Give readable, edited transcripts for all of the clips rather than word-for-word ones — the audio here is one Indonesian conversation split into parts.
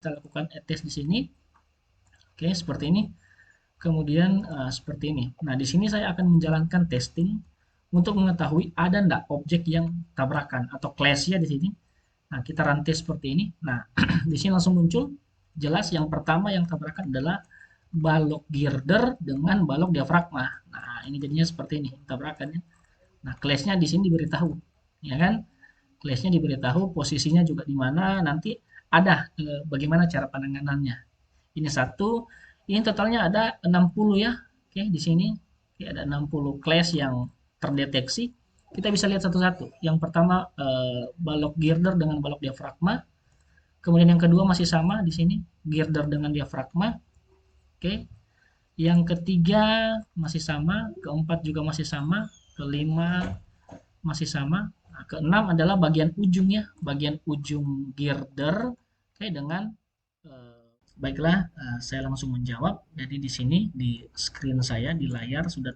Kita lakukan test di sini. Oke, seperti ini. Kemudian seperti ini. Nah, di sini saya akan menjalankan testing untuk mengetahui ada enggak objek yang tabrakan atau clash ya di sini. Nah, kita rantai seperti ini. Nah, di sini langsung muncul jelas yang pertama yang tabrakan adalah balok girder dengan balok diafragma. Nah, ini jadinya seperti ini tabrakannya. Nah, clash-nya di sini diberitahu, ya kan? Clash-nya diberitahu, posisinya juga di mana, nanti ada bagaimana cara penanganannya. Ini satu, ini totalnya ada 60 ya. Oke, di sini oke, ada 60 clash yang terdeteksi. Kita bisa lihat satu-satu. Yang pertama balok girder dengan balok diafragma. Kemudian yang kedua masih sama di sini, girder dengan diafragma. Oke. Yang ketiga masih sama, keempat juga masih sama, kelima masih sama. Nah, keenam adalah bagian ujung ya, bagian ujung girder. Oke, dengan baiklah, saya langsung menjawab. Jadi di sini di screen saya di layar sudah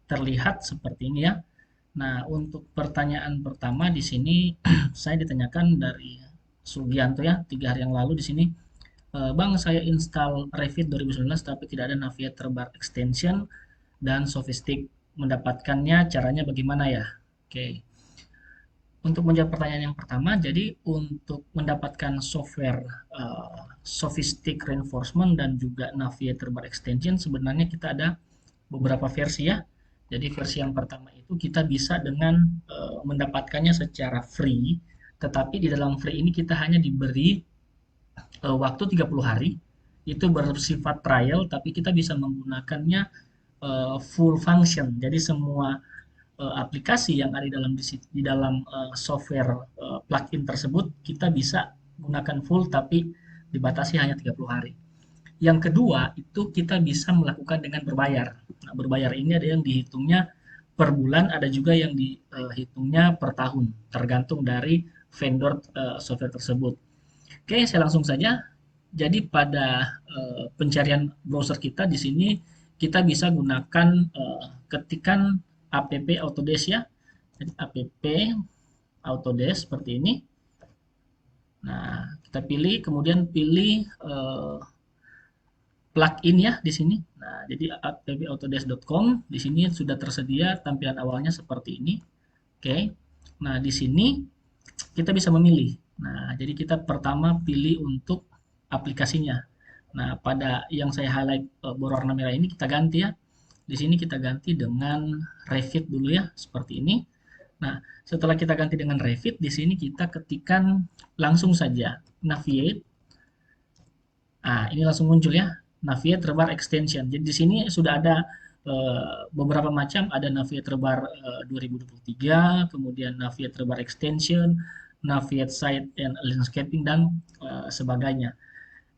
terlihat seperti ini ya. Nah, untuk pertanyaan pertama di sini saya ditanyakan dari Sugianto ya, 3 hari yang lalu di sini. Bang, saya install Revit 2019 tapi tidak ada Navigator Bar Extension dan Sofistic. Mendapatkannya caranya bagaimana ya? Oke. Untuk menjawab pertanyaan yang pertama, jadi untuk mendapatkan software Sophistic Reinforcement dan juga Navigator Bar Extension sebenarnya kita ada beberapa versi ya. Jadi versi yang pertama itu kita bisa dengan mendapatkannya secara free, tetapi di dalam free ini kita hanya diberi waktu 30 hari. Itu bersifat trial, tapi kita bisa menggunakannya full function. Jadi semua aplikasi yang ada di dalam software plugin tersebut kita bisa gunakan full tapi dibatasi hanya 30 hari. Yang kedua itu kita bisa melakukan dengan berbayar. Nah, berbayar ini ada yang dihitungnya per bulan, ada juga yang dihitungnya per tahun, tergantung dari vendor software tersebut. Oke, saya langsung saja. Jadi pada pencarian browser kita di sini kita bisa gunakan ketikan app Autodesk ya. Jadi app Autodesk seperti ini. Nah, kita pilih, kemudian pilih plugin ya di sini. Nah, jadi appautodesk.com di sini sudah tersedia tampilan awalnya seperti ini. Oke. Nah, di sini kita bisa memilih. Nah, jadi kita pertama pilih untuk aplikasinya. Nah, pada yang saya highlight berwarna merah ini kita ganti ya. Di sini kita ganti dengan Revit dulu ya, seperti ini. Nah, setelah kita ganti dengan Revit, di sini kita ketikkan langsung saja Navigate. Nah, ini langsung muncul ya, Navigate Bar Extension. Jadi di sini sudah ada beberapa macam, ada Navigator Bar 2023, kemudian Navigator Bar Extension, Navigate Site and Landscaping, dan sebagainya.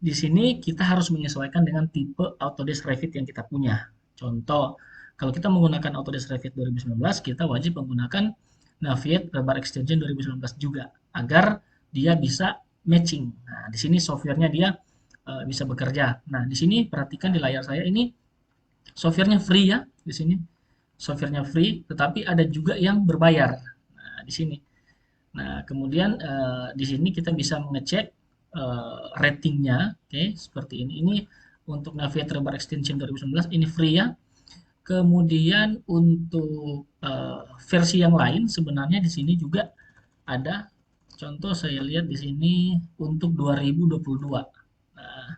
Di sini kita harus menyesuaikan dengan tipe Autodesk Revit yang kita punya. Contoh, kalau kita menggunakan Autodesk Revit 2019, kita wajib menggunakan Navigate Bar Extension 2019 juga, agar dia bisa matching. Nah, di sini softwarenya dia bisa bekerja. Nah, di sini perhatikan di layar saya ini softwarenya free ya, di sini softwarenya free, tetapi ada juga yang berbayar. Nah, di sini. Nah, kemudian di sini kita bisa mengecek ratingnya, oke, seperti ini. Ini untuk Navigator Bar Extension 2019 ini free ya. Kemudian untuk versi yang lain sebenarnya di sini juga ada. Contoh saya lihat di sini untuk 2022. Nah,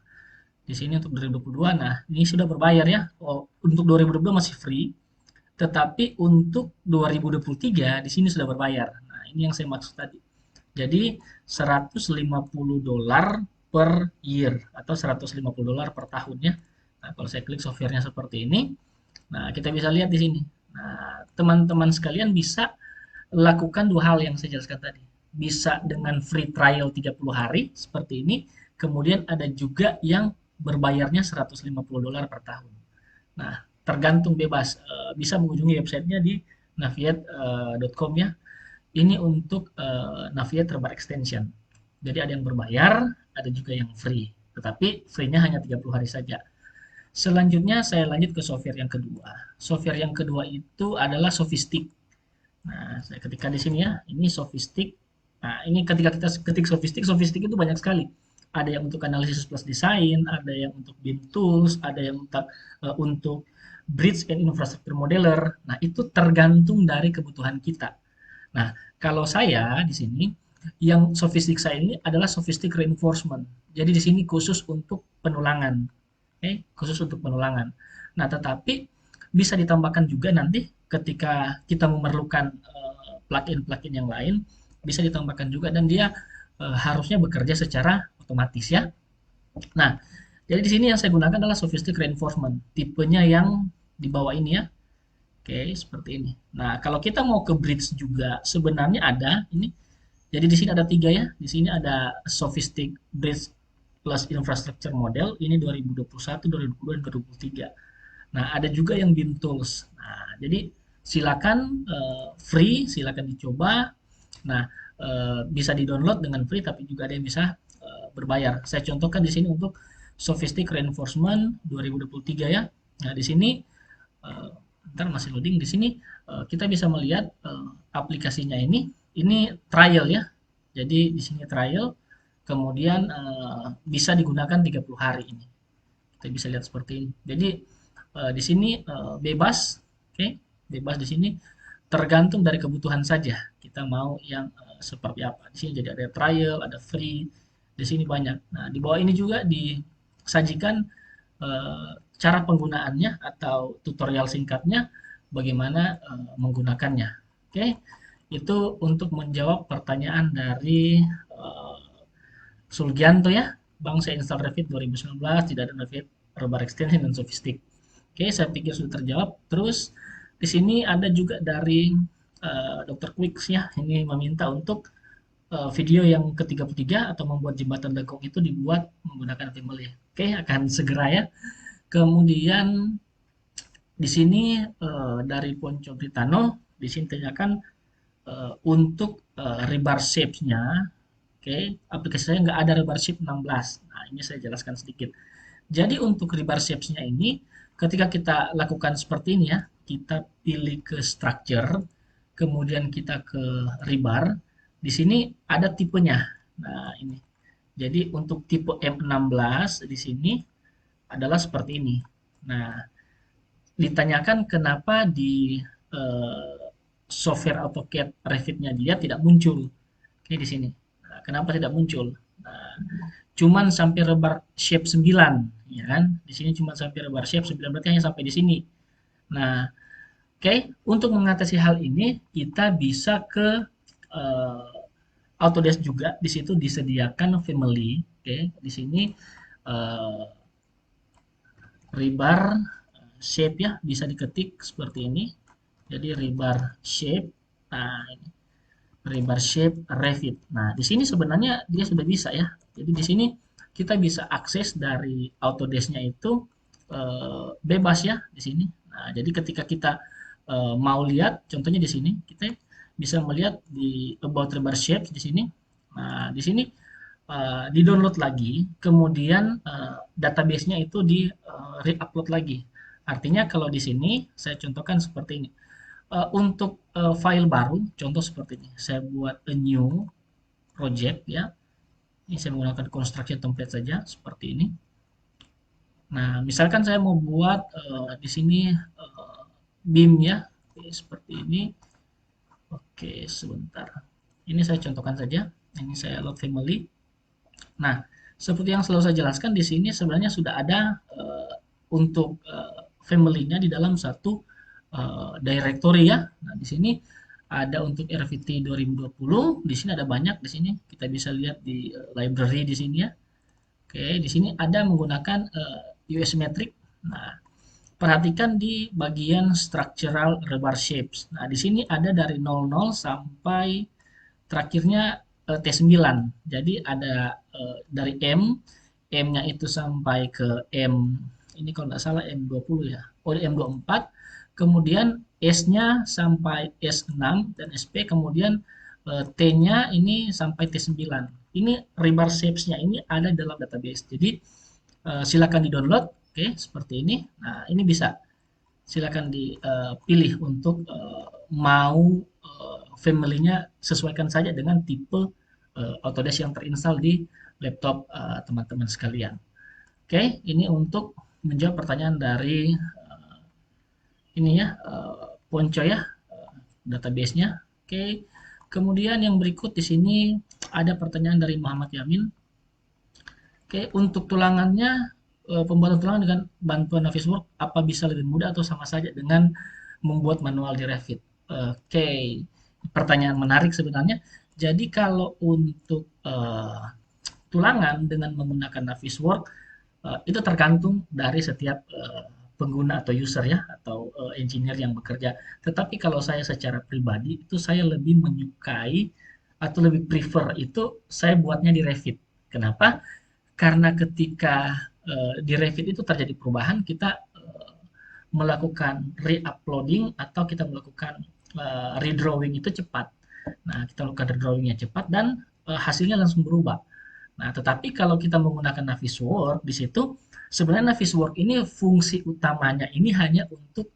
di sini untuk 2022, nah ini sudah berbayar ya. Oh, untuk 2022 masih free, tetapi untuk 2023 di sini sudah berbayar. Nah, ini yang saya maksud tadi. Jadi $150 per year atau $150 per tahunnya. Nah, kalau saya klik softwarenya seperti ini, nah kita bisa lihat di sini. Nah, teman-teman sekalian bisa lakukan dua hal yang saya jelaskan tadi. Bisa dengan free trial 30 hari seperti ini, kemudian ada juga yang berbayarnya $150 per tahun. Nah, tergantung bebas. Bisa mengunjungi websitenya di navigate.com ya. Ini untuk Navigator Bar Extension. Jadi ada yang berbayar, ada juga yang free. Tetapi free-nya hanya 30 hari saja. Selanjutnya saya lanjut ke software yang kedua. Software yang kedua itu adalah Sophistic. Nah, saya ketikkan di sini ya. Ini Sophistic. Nah, ini ketika kita ketik Sophistic, Sophistic itu banyak sekali. ada yang untuk analisis plus desain, ada yang untuk BIM tools, ada yang untuk bridge and infrastructure modeler. Nah, itu tergantung dari kebutuhan kita. Nah, kalau saya di sini yang sofistik saya ini adalah sofistik reinforcement. Jadi di sini khusus untuk penulangan. Oke, khusus untuk penulangan. Nah, tetapi bisa ditambahkan juga nanti ketika kita memerlukan plugin-plugin yang lain, bisa ditambahkan juga dan dia harusnya bekerja secara otomatis ya. Nah, jadi di sini yang saya gunakan adalah sophistic reinforcement, tipenya yang di bawah ini ya. Oke, seperti ini. Nah, kalau kita mau ke bridge juga sebenarnya ada ini. Jadi di sini ada tiga ya. Di sini ada sophistic bridge plus infrastructure model. Ini 2021, 2022, dan 2023. Nah, ada juga yang BIM tools. Nah, jadi silakan free, silakan dicoba. Nah, bisa di-download dengan free, tapi juga ada yang bisa berbayar. Saya contohkan di sini untuk Sophistic Reinforcement 2023 ya. Nah, di sini ntar masih loading. Di sini kita bisa melihat aplikasinya ini. Ini trial ya. Jadi di sini trial, kemudian bisa digunakan 30 hari ini. Kita bisa lihat seperti ini. Jadi di sini bebas, oke, bebas di sini tergantung dari kebutuhan saja. Kita mau yang seperti apa. Di sini jadi ada trial, ada free, di sini banyak. Nah, di bawah ini juga disajikan cara penggunaannya atau tutorial singkatnya bagaimana menggunakannya. Oke, itu untuk menjawab pertanyaan dari Sulgianto ya. Bang, saya install Revit 2019, tidak ada Revit Rebar Extension dan Sophistic. Oke, saya pikir sudah terjawab. Terus di sini ada juga dari Dr. Quicks ya, ini meminta untuk video yang ke-33 atau membuat jembatan legong itu dibuat menggunakan Family. Oke, akan segera ya. Kemudian di sini dari Ponco Britano, di sini tanyakan untuk rebar shapes-nya. Oke, aplikasi saya nggak ada rebar shape 16. Nah, ini saya jelaskan sedikit. Jadi untuk rebar shapes-nya ini, ketika kita lakukan seperti ini ya, kita pilih ke structure, kemudian kita ke rebar, di sini ada tipenya. Nah, ini. Jadi untuk tipe M16 di sini adalah seperti ini. Nah, ditanyakan kenapa di software AutoCAD Revit-nya dia tidak muncul. Oke, di sini. Nah, kenapa tidak muncul? Nah, cuman sampai rebar shape 9, ya kan? Di sini cuma sampai rebar shape 9, berarti hanya sampai di sini. Nah, oke, untuk mengatasi hal ini kita bisa ke Autodesk juga. Di situ disediakan family. Oke, di sini uh, rebar shape ya, bisa diketik seperti ini. Jadi rebar shape. Nah, ini rebar shape Revit. Nah, di sini sebenarnya dia sudah bisa ya. Jadi di sini kita bisa akses dari Autodesk-nya itu bebas ya di sini. Nah, jadi ketika kita mau lihat, contohnya di sini kita bisa melihat di About Rebar Shapes di sini. Nah, di sini di-download lagi, kemudian database-nya itu di re-upload lagi. Artinya kalau di sini saya contohkan seperti ini. Untuk file baru, contoh seperti ini. Saya buat a new project ya. Ini saya menggunakan construction template saja seperti ini. Nah, misalkan saya mau buat di sini BIM ya, oke, seperti ini. Oke, sebentar. Ini saya contohkan saja. Ini saya load family. Nah, seperti yang selalu saya jelaskan di sini sebenarnya sudah ada untuk family-nya di dalam satu directory ya. Nah, di sini ada untuk RVT 2020, di sini ada banyak di sini. Kita bisa lihat di library di sini ya. Oke, di sini ada menggunakan US metric. Nah, perhatikan di bagian structural rebar shapes. Nah, di sini ada dari 00 sampai terakhirnya T9. Jadi ada dari M-nya itu sampai ke M, ini kalau nggak salah M20 ya. Oh, M24. Kemudian S-nya sampai S6 dan SP, kemudian T-nya ini sampai T9. Ini rebar shapes-nya ini ada dalam database. Jadi silakan di-download, oke, seperti ini. Nah, ini bisa silakan dipilih untuk mau family-nya sesuaikan saja dengan tipe Autodesk yang terinstall di laptop teman-teman sekalian. Oke, ini untuk menjawab pertanyaan dari ini ya, Ponco ya, database-nya. Oke. Kemudian yang berikut di sini ada pertanyaan dari Muhammad Yamin. Oke, untuk tulangannya, pembuatan tulangan dengan bantuan Navisworks apa bisa lebih mudah atau sama saja dengan membuat manual di Revit? Oke, pertanyaan menarik sebenarnya. Jadi kalau untuk tulangan dengan menggunakan Navisworks, itu tergantung dari setiap pengguna atau user ya, atau engineer yang bekerja. Tetapi kalau saya secara pribadi, itu saya lebih menyukai atau lebih prefer itu saya buatnya di Revit. Kenapa? Karena ketika di Revit itu terjadi perubahan, kita melakukan re-uploading atau kita melakukan redrawing itu cepat. Nah, kita lakukan redrawingnya cepat dan hasilnya langsung berubah. Nah, tetapi kalau kita menggunakan Navisworks di situ sebenarnya Navisworks ini fungsi utamanya ini hanya untuk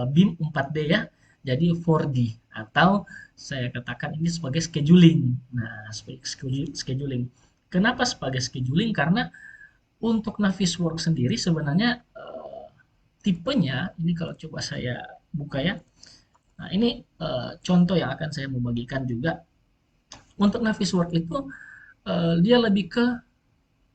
BIM 4D ya. Jadi 4D atau saya katakan ini sebagai scheduling. Nah, sebagai scheduling. Kenapa sebagai scheduling? Karena untuk Navisworks sendiri sebenarnya tipenya ini kalau coba saya buka ya. Nah, ini contoh yang akan saya mau bagikan juga. Untuk Navisworks itu dia lebih ke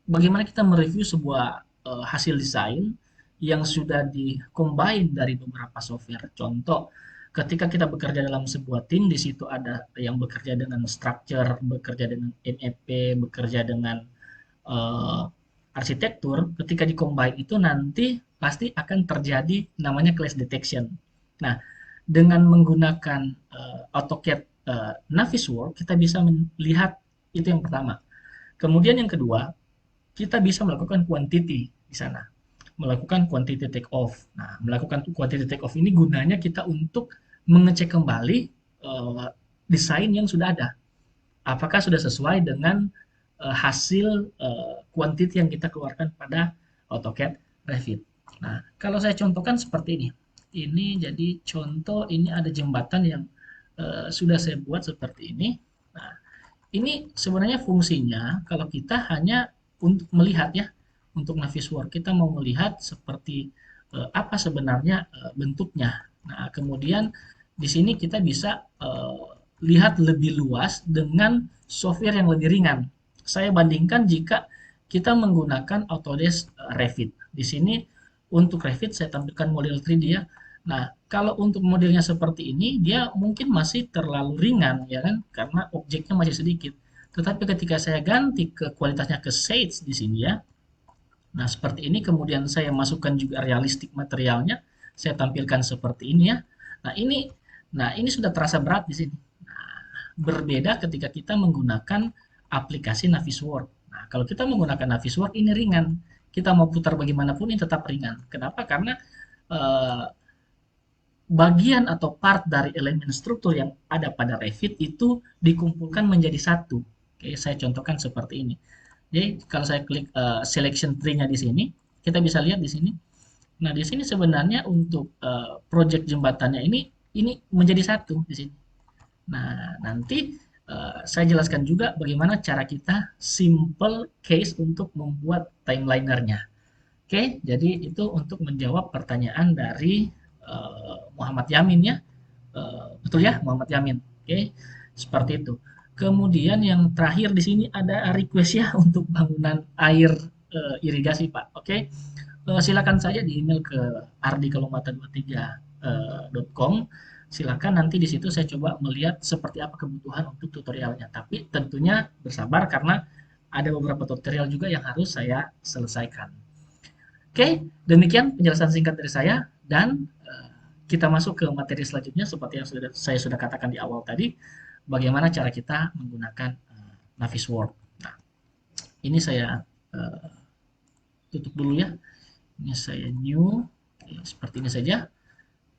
bagaimana kita mereview sebuah hasil desain yang sudah di-combine dari beberapa software. Contoh, ketika kita bekerja dalam sebuah tim, di situ ada yang bekerja dengan structure, bekerja dengan MEP, bekerja dengan uh, arsitektur, ketika di-combine itu nanti pasti akan terjadi namanya clash detection. Nah, dengan menggunakan AutoCAD Navisworks, kita bisa melihat itu yang pertama. Kemudian yang kedua, kita bisa melakukan quantity di sana. Melakukan quantity take off. Nah, melakukan quantity take off ini gunanya kita untuk mengecek kembali desain yang sudah ada. Apakah sudah sesuai dengan hasil quantity yang kita keluarkan pada AutoCAD Revit. Nah, kalau saya contohkan seperti ini. Ini jadi contoh, ini ada jembatan yang sudah saya buat seperti ini. Nah, ini sebenarnya fungsinya kalau kita hanya untuk melihat ya, untuk Navisworks kita mau melihat seperti apa sebenarnya bentuknya. Nah, kemudian di sini kita bisa lihat lebih luas dengan software yang lebih ringan. Saya bandingkan jika kita menggunakan Autodesk Revit. Di sini untuk Revit saya tampilkan model 3D ya. Nah, kalau untuk modelnya seperti ini, dia mungkin masih terlalu ringan, ya kan? Karena objeknya masih sedikit. Tetapi ketika saya ganti ke kualitasnya ke Shades di sini ya, nah seperti ini, kemudian saya masukkan juga realistik materialnya, saya tampilkan seperti ini ya. Nah ini sudah terasa berat di sini. Nah, berbeda ketika kita menggunakan aplikasi Navisworks. Nah, kalau kita menggunakan Navisworks ini ringan. Kita mau putar bagaimanapun ini tetap ringan. Kenapa? Karena eh, bagian atau part dari elemen struktur yang ada pada Revit itu dikumpulkan menjadi satu. Oke, saya contohkan seperti ini. Jadi kalau saya klik selection tree-nya di sini, kita bisa lihat di sini. Nah, di sini sebenarnya untuk project jembatannya ini menjadi satu di sini. Nah, nanti saya jelaskan juga bagaimana cara kita simple case untuk membuat timelinernya. Oke, jadi itu untuk menjawab pertanyaan dari Muhammad Yamin ya. Betul ya, Muhammad Yamin. Oke, seperti itu. Kemudian yang terakhir di sini ada request ya untuk bangunan air irigasi, Pak. Oke. Silakan saja di email ke ardikalomata23.com. Silakan nanti di situ saya coba melihat seperti apa kebutuhan untuk tutorialnya. Tapi tentunya bersabar karena ada beberapa tutorial juga yang harus saya selesaikan. Oke, demikian penjelasan singkat dari saya dan kita masuk ke materi selanjutnya seperti yang saya sudah katakan di awal tadi, bagaimana cara kita menggunakan Navisworks. Nah, ini saya tutup dulu ya. Ini saya new. Oke, seperti ini saja.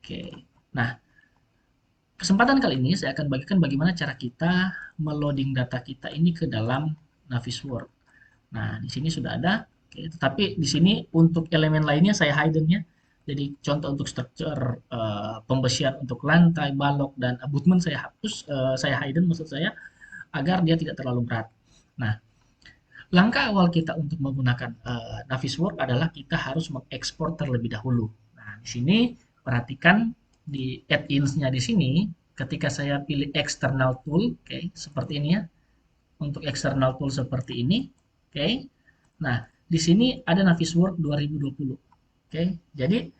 Oke. Nah, kesempatan kali ini saya akan bagikan bagaimana cara kita meloading data kita ini ke dalam Navisworks. Nah, di sini sudah ada. Oke, tetapi di sini untuk elemen lainnya saya hidden ya. Jadi contoh untuk structure pembesian untuk lantai, balok dan abutment saya hapus, saya hidden maksud saya agar dia tidak terlalu berat. Nah, langkah awal kita untuk menggunakan Navisworks adalah kita harus mengekspor terlebih dahulu. Nah, di sini perhatikan di add-ins-nya di sini, ketika saya pilih external tool, oke, seperti ini ya. Untuk external tool seperti ini, oke. Nah, di sini ada Navisworks 2020. Oke, jadi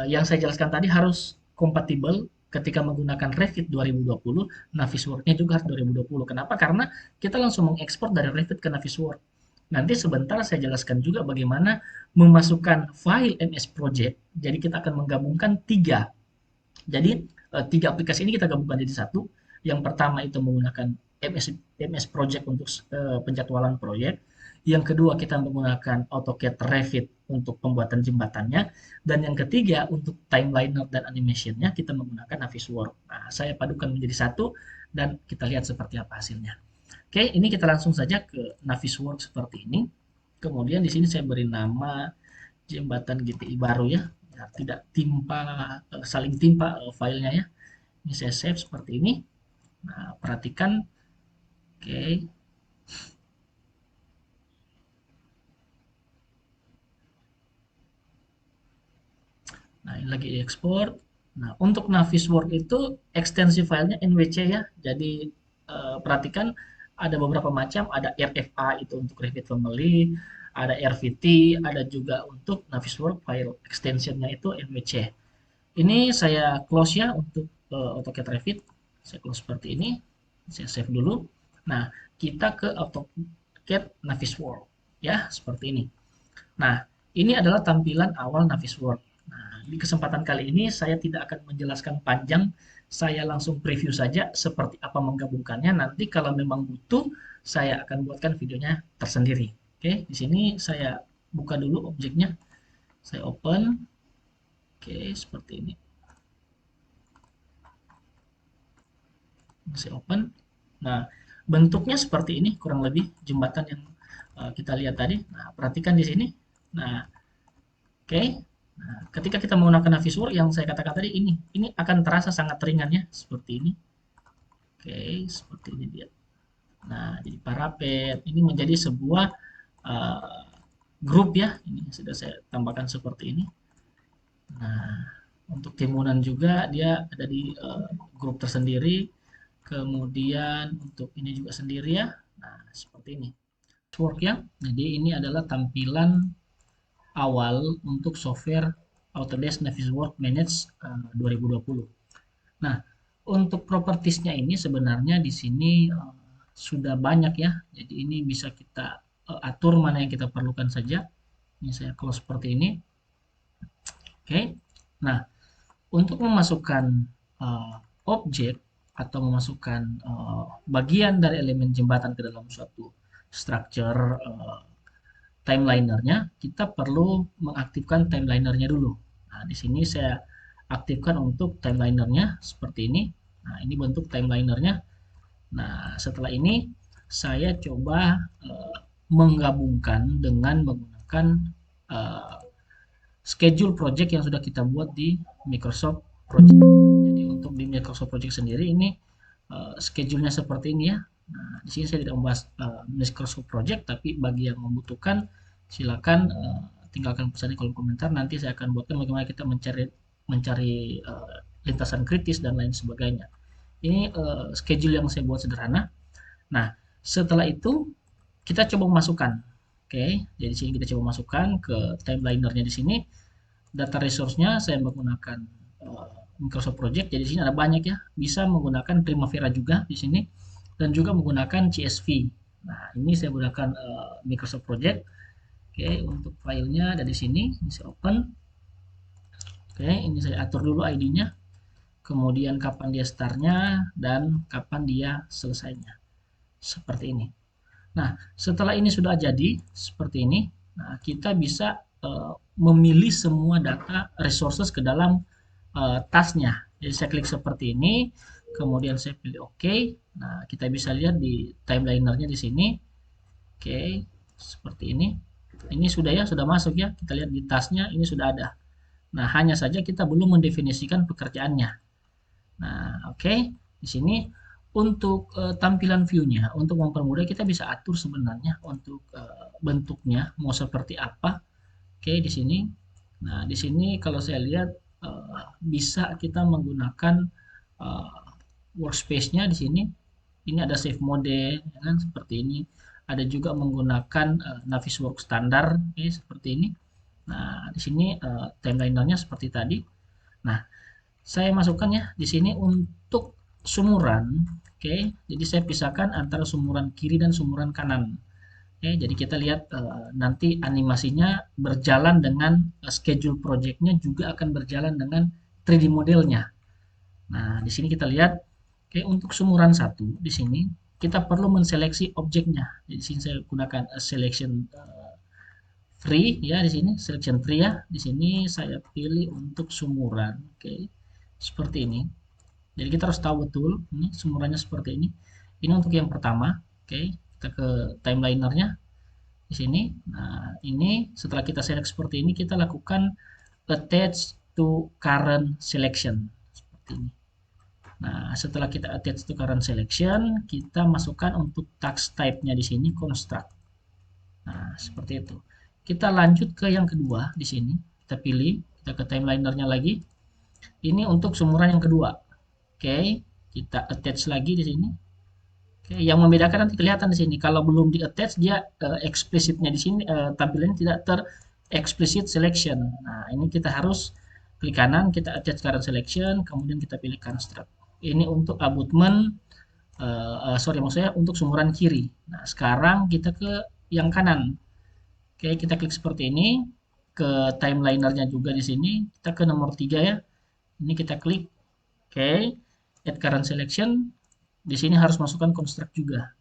yang saya jelaskan tadi harus kompatibel ketika menggunakan Revit 2020, Navisworks-nya juga harus 2020. Kenapa? Karena kita langsung mengekspor dari Revit ke Navisworks. Nanti sebentar saya jelaskan juga bagaimana memasukkan file MS Project. Jadi kita akan menggabungkan tiga. Jadi tiga aplikasi ini kita gabungkan jadi satu. Yang pertama itu menggunakan MS Project untuk penjadwalan proyek. Yang kedua kita menggunakan AutoCAD Revit untuk pembuatan jembatannya. Dan yang ketiga untuk timeliner dan animationnya kita menggunakan Navisworks. Nah, saya padukan menjadi satu dan kita lihat seperti apa hasilnya. Oke, ini kita langsung saja ke Navisworks seperti ini. Kemudian di sini saya beri nama jembatan GTI baru ya. Ya, tidak timpa saling timpa filenya ya. Ini saya save seperti ini. Nah, perhatikan. Oke. Nah, ini lagi ekspor. Nah, untuk Navisworks itu ekstensi filenya NWC ya. Jadi perhatikan ada beberapa macam, ada RFA itu untuk Revit Family, ada RVT, ada juga untuk Navisworks file extensionnya itu NWC. Ini saya close ya untuk AutoCAD Revit. Saya close seperti ini. Saya save dulu. Nah, kita ke AutoCAD Navisworks ya, seperti ini. Nah, ini adalah tampilan awal Navisworks. Nah, di kesempatan kali ini saya tidak akan menjelaskan panjang, saya langsung preview saja seperti apa menggabungkannya. Nanti kalau memang butuh, saya akan buatkan videonya tersendiri. Oke, di sini saya buka dulu objeknya. Saya open. Oke, seperti ini. Saya open. Nah, bentuknya seperti ini kurang lebih jembatan yang kita lihat tadi. Nah, perhatikan di sini. Nah, oke. Nah, ketika kita menggunakan Navisworks yang saya katakan tadi ini akan terasa sangat ringan ya, seperti ini. Oke, seperti ini dia. Nah, jadi parapet ini menjadi sebuah uh, grup ya. Ini sudah saya tambahkan seperti ini. Nah, untuk timunan juga dia ada di grup tersendiri. Kemudian untuk ini juga sendiri ya. Nah, seperti ini. Work ya. Jadi ini adalah tampilan awal untuk software Autodesk Navisworks Manage 2020. Nah, untuk propertiesnya ini sebenarnya di sini sudah banyak ya. Jadi ini bisa kita atur mana yang kita perlukan saja. Ini saya close seperti ini. Oke. Nah, untuk memasukkan objek atau memasukkan bagian dari elemen jembatan ke dalam suatu structure timelinernya, kita perlu mengaktifkan timelinernya dulu. Nah, di sini saya aktifkan untuk timelinernya seperti ini. Nah, ini bentuk timelinernya. Nah, setelah ini saya coba menggabungkan dengan menggunakan uh, schedule project yang sudah kita buat di Microsoft Project. Jadi untuk di Microsoft Project sendiri ini schedule-nya seperti ini ya. Nah, di sini saya tidak membahas Microsoft Project, tapi bagi yang membutuhkan silakan tinggalkan pesan di kolom komentar. Nanti saya akan buatkan bagaimana kita mencari lintasan kritis dan lain sebagainya. Ini schedule yang saya buat sederhana. Nah, setelah itu kita coba masukkan. Oke, jadi sini kita coba masukkan ke timelinernya di sini. Data resource-nya saya menggunakan Microsoft Project. Jadi di sini ada banyak ya. Bisa menggunakan Primavera juga di sini dan juga menggunakan CSV. Nah, ini saya gunakan Microsoft Project. Oke, untuk filenya ada di sini. Ini saya open. Oke, ini saya atur dulu ID-nya. Kemudian kapan dia start-nya dan kapan dia selesainya. Seperti ini. Nah, setelah ini sudah jadi seperti ini, nah kita bisa memilih semua data resources ke dalam tasnya. Jadi saya klik seperti ini, kemudian saya pilih OK. Nah, kita bisa lihat di timelinernya di sini. Oke, seperti ini. Ini sudah ya, sudah masuk ya. Kita lihat di tasnya ini sudah ada. Nah, hanya saja kita belum mendefinisikan pekerjaannya. Nah, oke. Di sini Untuk tampilan view-nya, untuk mempermudah kita bisa atur sebenarnya untuk bentuknya mau seperti apa. Oke, di sini. Nah, di sini kalau saya lihat bisa kita menggunakan uh, workspace-nya di sini. Ini ada save mode, ya kan, seperti ini. Ada juga menggunakan Navisworks standar, oke, seperti ini. Nah, di sini timeliner-nya seperti tadi. Nah, saya masukkan ya di sini untuk sumuran. Oke, jadi saya pisahkan antara sumuran kiri dan sumuran kanan. Oke, jadi kita lihat nanti animasinya berjalan dengan schedule projectnya juga akan berjalan dengan 3D modelnya. Nah, di sini kita lihat, oke, untuk sumuran satu di sini kita perlu menseleksi objeknya. Jadi di sini saya gunakan selection free ya, di sini selection free ya. Di sini saya pilih untuk sumuran, oke, seperti ini. Jadi kita harus tahu betul ini sumurannya seperti ini. Ini untuk yang pertama, oke. Kita ke timelinernya di sini. Nah, ini setelah kita select seperti ini, kita lakukan attach to current selection seperti ini. Nah, setelah kita attach to current selection, kita masukkan untuk task type-nya di sini construct. Nah, seperti itu. Kita lanjut ke yang kedua di sini. Kita pilih, kita ke timelinernya lagi. Ini untuk sumuran yang kedua. Oke, kita attach lagi di sini. Oke, yang membedakan nanti kelihatan di sini. Kalau belum di attach dia explicitnya di sini tampilannya tidak ter explicit selection. Nah, ini kita harus klik kanan, kita attach current selection, kemudian kita pilih construct. Ini untuk abutment, sorry maksudnya untuk sumuran kiri. Nah, sekarang kita ke yang kanan. Oke, kita klik seperti ini. Ke timelinernya juga di sini. Kita ke nomor 3 ya. Ini kita klik. Oke, add current selection. Di sini harus masukkan construct juga.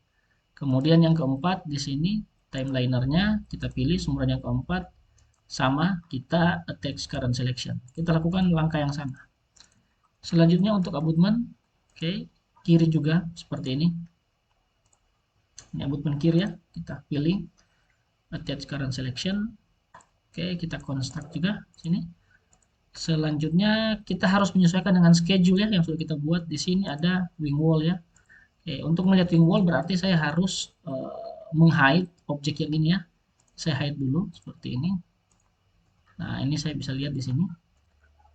Kemudian yang keempat di sini timelinernya kita pilih sumuran yang keempat sama kita attach current selection. Kita lakukan langkah yang sama. Selanjutnya untuk abutment, oke, kiri juga seperti ini. Ini abutment kiri ya, kita pilih attach current selection. Oke, kita construct juga sini. Selanjutnya kita harus menyesuaikan dengan schedule ya yang sudah kita buat. Di sini ada wing wall ya. Oke, untuk melihat wing wall berarti saya harus menghide objek yang ini ya. Saya hide dulu seperti ini. Nah, ini saya bisa lihat di sini.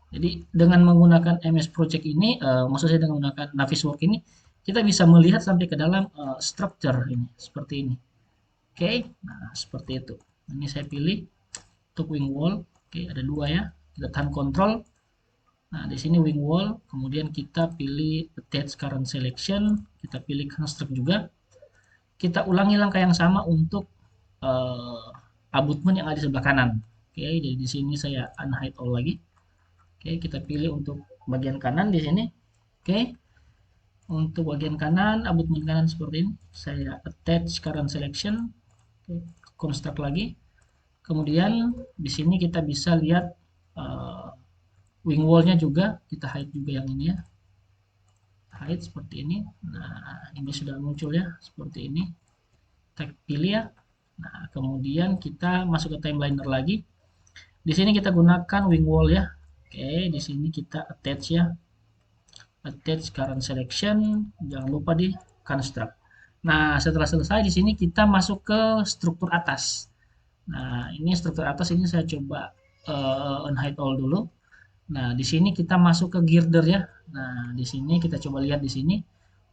Jadi dengan menggunakan MS Project ini, maksud saya dengan menggunakan Navisworks ini, kita bisa melihat sampai ke dalam structure ini, seperti ini. Oke, nah seperti itu. Ini saya pilih untuk wing wall. Oke, ada dua ya. Kita tahan control. Nah, di sini wing wall, kemudian kita pilih attach current selection, kita pilih construct juga. Kita ulangi langkah yang sama untuk abutment yang ada di sebelah kanan. Oke, jadi di sini saya unhide all lagi. Oke, kita pilih untuk bagian kanan di sini. Oke, untuk bagian kanan, abutment kanan seperti ini. Saya attach current selection. Oke, construct lagi. Kemudian di sini kita bisa lihat wing wall-nya juga. Kita hide juga yang ini ya. Hide seperti ini. Nah, ini sudah muncul ya, seperti ini. Kita pilih ya. Nah, kemudian kita masuk ke timeliner lagi. Di sini kita gunakan wing wall ya. Oke, di sini kita attach ya. Attach current selection, jangan lupa di construct. Nah, setelah selesai di sini kita masuk ke struktur atas. Nah, ini struktur atas ini saya coba unhide all dulu. Nah, di sini kita masuk ke girder ya. Nah, di sini kita coba lihat di sini.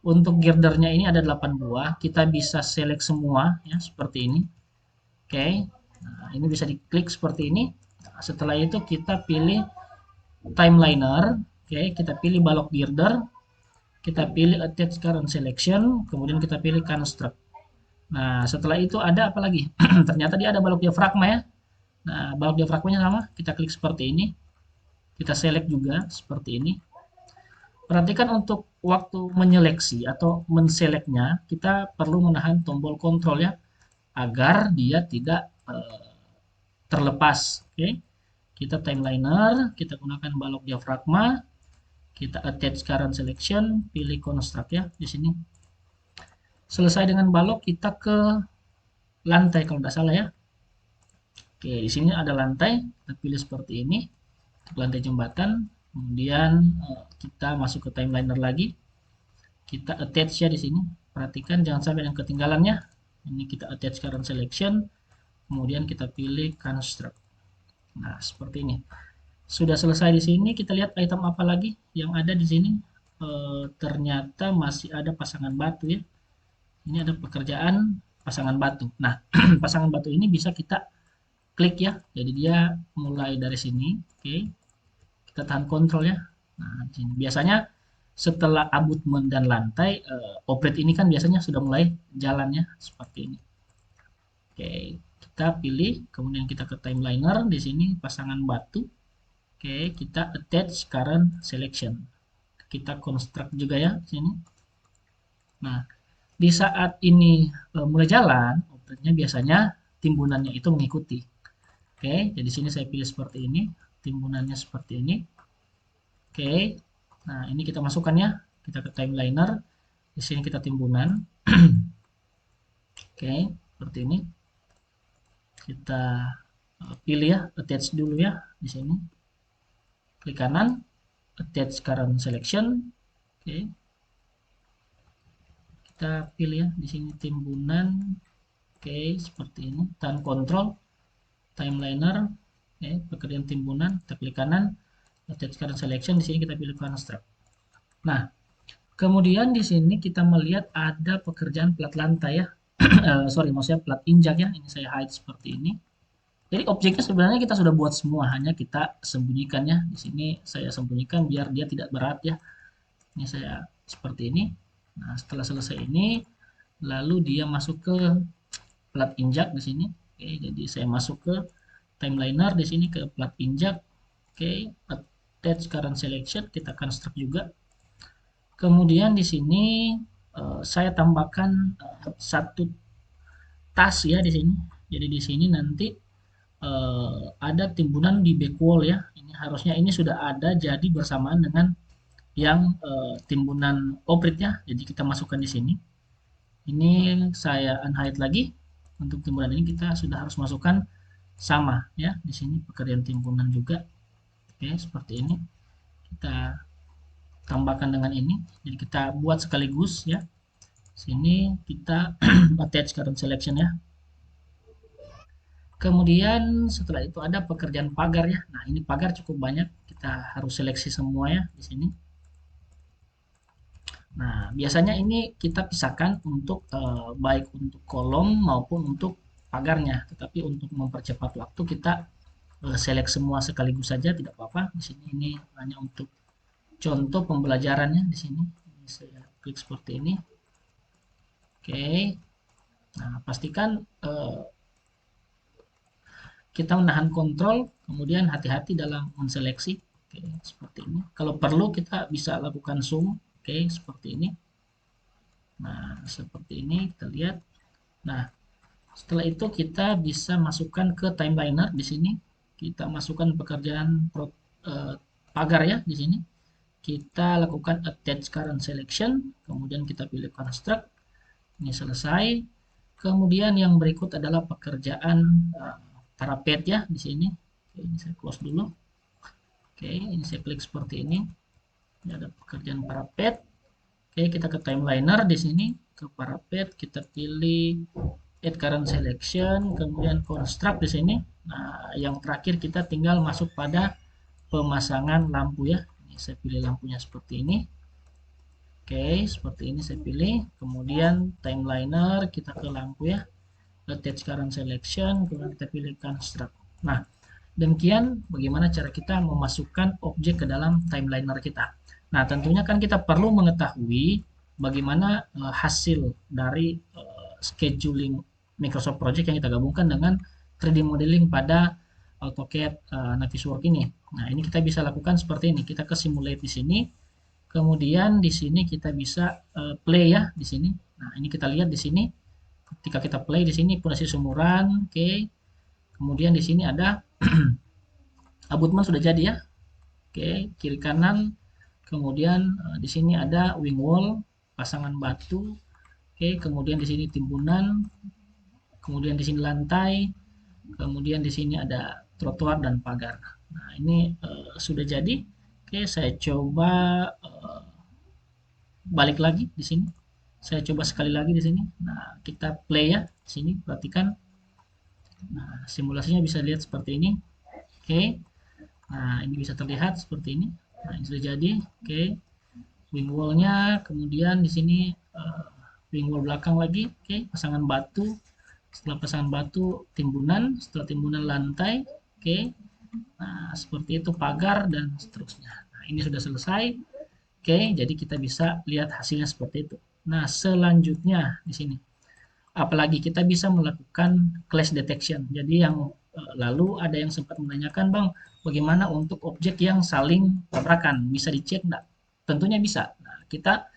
Untuk girdernya ini ada 8 buah. Kita bisa select semua ya, seperti ini. Oke. Nah, ini bisa diklik seperti ini. Nah, setelah itu kita pilih timeliner. Oke, kita pilih balok girder. Kita pilih attach current selection, kemudian kita pilih construct. Nah, setelah itu ada apa lagi? Ternyata dia ada balok diafragma ya. Nah, balok diafragmanya sama, kita klik seperti ini. Kita select juga seperti ini. Perhatikan untuk waktu menyeleksi atau menseleknya, kita perlu menahan tombol kontrol ya, agar dia tidak terlepas. Oke, kita timeliner, kita gunakan balok diafragma, kita attach current selection, pilih construct ya di sini. Selesai dengan balok, kita ke lantai kalau tidak salah ya. Oke, di sini ada lantai, kita pilih seperti ini untuk lantai jembatan. Kemudian kita masuk ke timeliner lagi. Kita attach ya di sini. Perhatikan jangan sampai yang ketinggalannya. Ini kita attach current selection, kemudian kita pilih construct. Nah, seperti ini. Sudah selesai di sini, kita lihat item apa lagi yang ada di sini. Ternyata masih ada pasangan batu ya. Ini ada pekerjaan pasangan batu. Nah, pasangan batu ini bisa kita klik ya. Jadi dia mulai dari sini. Oke. Kita tahan kontrol ya. Nah, di sini. Biasanya setelah abutment dan lantai, operate ini kan biasanya sudah mulai jalannya seperti ini. Oke, kita pilih, kemudian kita ke timeliner di sini pasangan batu. Oke, kita attach current selection. Kita construct juga ya di sini. Nah, di saat ini mulai jalan, operate-nya biasanya timbunannya itu mengikuti. Oke, jadi sini saya pilih seperti ini, timbunannya seperti ini. Oke, nah ini kita masukkan ya, kita ke timeliner, di sini kita timbunan. Oke, seperti ini. Kita pilih ya, attach dulu ya di sini. Klik kanan, attach current selection. Oke. Kita pilih ya di sini timbunan. Oke, seperti ini. Tahan kontrol, timeliner. Oke, pekerjaan timbunan. Kita klik kanan, attach current selection. Di sini kita pilih construct. Nah, kemudian di sini kita melihat ada pekerjaan plat lantai ya. Sorry, maksudnya plat injak ya. Ini saya hide seperti ini. Jadi objeknya sebenarnya kita sudah buat semua, hanya kita sembunyikan ya. Di sini saya sembunyikan biar dia tidak berat ya. Ini saya seperti ini. Nah, setelah selesai ini, lalu dia masuk ke plat injak di sini. Oke, jadi saya masuk ke timeliner di sini ke plat injak. Oke, attach current selection, kita construct juga. Kemudian di sini saya tambahkan satu tas ya di sini. Jadi di sini nanti ada timbunan di back wall ya. Ini harusnya ini sudah ada jadi bersamaan dengan yang timbunan operate-nya. Jadi kita masukkan di sini. Ini saya unhide lagi. Untuk timbunan ini kita sudah harus masukkan sama ya. Di sini pekerjaan timbunan juga. Oke, seperti ini. Kita tambahkan dengan ini. Jadi kita buat sekaligus ya. Sini kita attach current selection ya. Kemudian setelah itu ada pekerjaan pagar ya. Nah, ini pagar cukup banyak. Kita harus seleksi semua ya di sini. Nah, biasanya ini kita pisahkan untuk baik untuk kolom maupun untuk pagarnya. Tetapi untuk mempercepat waktu kita select semua sekaligus saja tidak apa-apa. Di sini ini hanya untuk contoh pembelajarannya di sini. Saya klik seperti ini. Oke. Nah, pastikan kita menahan kontrol, kemudian hati-hati dalam menseleksi. Oke, seperti ini. Kalau perlu kita bisa lakukan zoom. Oke, seperti ini. Nah, seperti ini kita lihat. Nah, setelah itu kita bisa masukkan ke timeliner di sini. Kita masukkan pekerjaan pagar ya di sini. Kita lakukan attach current selection, kemudian kita pilih construct. Ini selesai. Kemudian yang berikut adalah pekerjaan parapet ya di sini. Oke, ini saya close dulu. Oke, ini saya klik seperti ini. Ini ada pekerjaan parapet. Oke, kita ke timeliner di sini ke parapet, kita pilih add current selection, kemudian construct di sini. Nah, yang terakhir kita tinggal masuk pada pemasangan lampu ya. Ini saya pilih lampunya seperti ini. Oke, seperti ini saya pilih. Kemudian timeliner kita ke lampu ya. Attach current selection, kemudian kita pilih construct. Nah, demikian bagaimana cara kita memasukkan objek ke dalam timeliner kita. Nah, tentunya kan kita perlu mengetahui bagaimana hasil dari scheduling Microsoft Project yang kita gabungkan dengan 3D modeling pada AutoCAD Navisworks ini. Nah, ini kita bisa lakukan seperti ini. Kita ke simulate di sini. Kemudian di sini kita bisa play ya di sini. Nah, ini kita lihat di sini. Ketika kita play di sini pondasi sumuran, oke. Kemudian di sini ada abutment sudah jadi ya. Oke, kiri kanan. Kemudian di sini ada wing wall, pasangan batu. Oke, kemudian di sini timbunan. Kemudian di sini lantai. Kemudian di sini ada trotoar dan pagar. Nah, ini sudah jadi. Oke, saya coba balik lagi di sini. Saya coba sekali lagi di sini. Nah, kita play ya. Di sini perhatikan. Nah, simulasinya bisa lihat seperti ini. Oke. Nah, ini bisa terlihat seperti ini. Nah, ini sudah jadi. Oke. Wing wall-nya, kemudian di sini wing wall belakang lagi. Oke, pasangan batu. Setelah pasangan batu, timbunan. Setelah timbunan, lantai. Oke. Nah, seperti itu pagar dan seterusnya. Nah, ini sudah selesai. Oke, jadi kita bisa lihat hasilnya seperti itu. Nah, selanjutnya di sini. Apalagi kita bisa melakukan clash detection. Jadi yang lalu ada yang sempat menanyakan, Bang, bagaimana untuk objek yang saling tabrakan? Bisa dicek enggak? Tentunya bisa. Nah, kita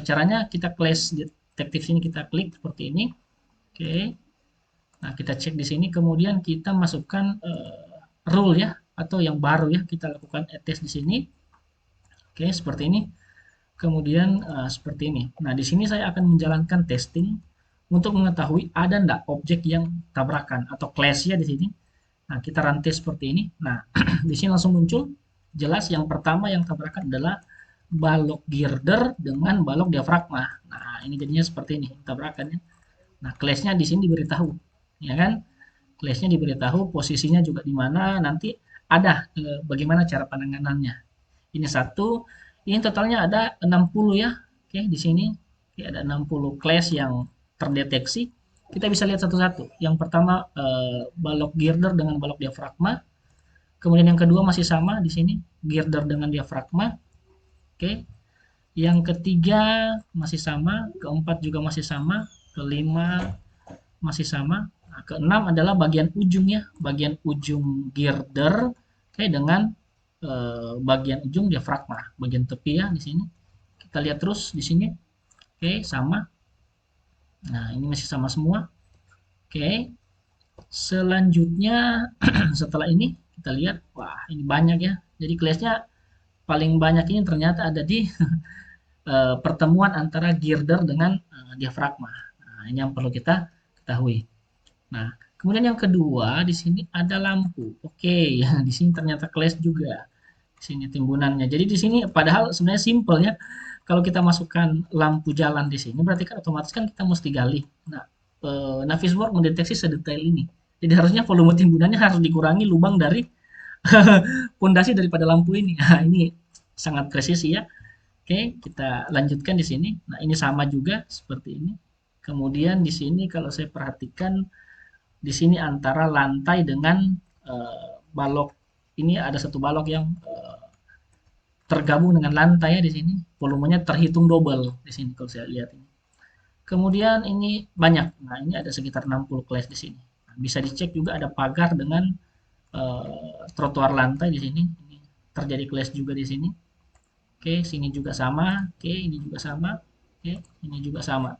caranya kita clash detektif sini kita klik seperti ini. Oke. Nah, kita cek di sini kemudian kita masukkan rule ya atau yang baru ya, kita lakukan test di sini. Oke, seperti ini. Kemudian seperti ini. Nah, di sini saya akan menjalankan testing untuk mengetahui ada enggak objek yang tabrakan atau clash ya di sini. Nah, kita rantai seperti ini. Nah, di sini langsung muncul jelas yang pertama yang tabrakan adalah balok girder dengan balok diafragma. Nah, ini jadinya seperti ini tabrakannya. Nah, clash-nya di sini diberitahu, ya kan? Clash-nya diberitahu, posisinya juga di mana, nanti ada bagaimana cara penanganannya. Ini satu, ini totalnya ada 60 ya. Oke, di sini oke, ada 60 clash yang terdeteksi. Kita bisa lihat satu-satu. Yang pertama balok girder dengan balok diafragma. Kemudian yang kedua masih sama di sini, girder dengan diafragma. Oke. Yang ketiga masih sama, keempat juga masih sama, kelima masih sama. Nah, keenam adalah bagian ujungnya, bagian ujung girder oke dengan bagian ujung diafragma, bagian tepi ya di sini. Kita lihat terus di sini. Oke, sama. Nah, ini masih sama semua. Oke. Selanjutnya setelah ini kita lihat, wah ini banyak ya. Jadi clash-nya paling banyak ini ternyata ada di pertemuan antara girder dengan diafragma. Nah, ini yang perlu kita ketahui. Nah, kemudian yang kedua di sini ada lampu. Oke, ya di sini ternyata clash juga. Di sini timbunannya. Jadi di sini padahal sebenarnya simple ya. Kalau kita masukkan lampu jalan di sini berarti kan otomatis kan kita mesti gali. Nah, Navisworks mendeteksi sedetail ini. Jadi harusnya volume timbunannya harus dikurangi lubang dari pondasi daripada lampu ini. Nah, ini sangat presis ya. Oke, kita lanjutkan di sini. Nah, ini sama juga seperti ini. Kemudian di sini kalau saya perhatikan di sini antara lantai dengan balok ini ada satu balok yang tergabung dengan lantai ya di sini. Volumenya terhitung double di sini kalau saya lihat ini. Kemudian ini banyak. Nah, ini ada sekitar 60 clash di sini. Nah, bisa dicek juga ada pagar dengan trotoar lantai di sini. Ini terjadi clash juga di sini. Oke, sini juga sama. Oke, ini juga sama. Oke, ini juga sama.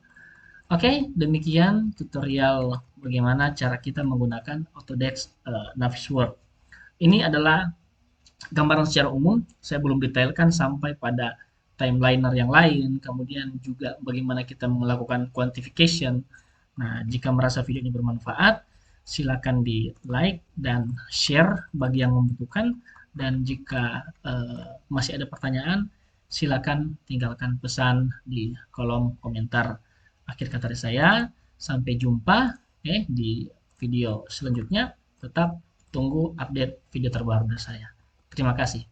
Oke, demikian tutorial bagaimana cara kita menggunakan Autodesk Navisworks. Ini adalah gambaran secara umum, saya belum detailkan sampai pada timeliner yang lain, kemudian juga bagaimana kita melakukan quantification. Nah, jika merasa video ini bermanfaat, silakan di like dan share bagi yang membutuhkan. Dan jika masih ada pertanyaan, silakan tinggalkan pesan di kolom komentar. Akhir kata dari saya, sampai jumpa di video selanjutnya. Tetap tunggu update video terbaru dari saya. Terima kasih.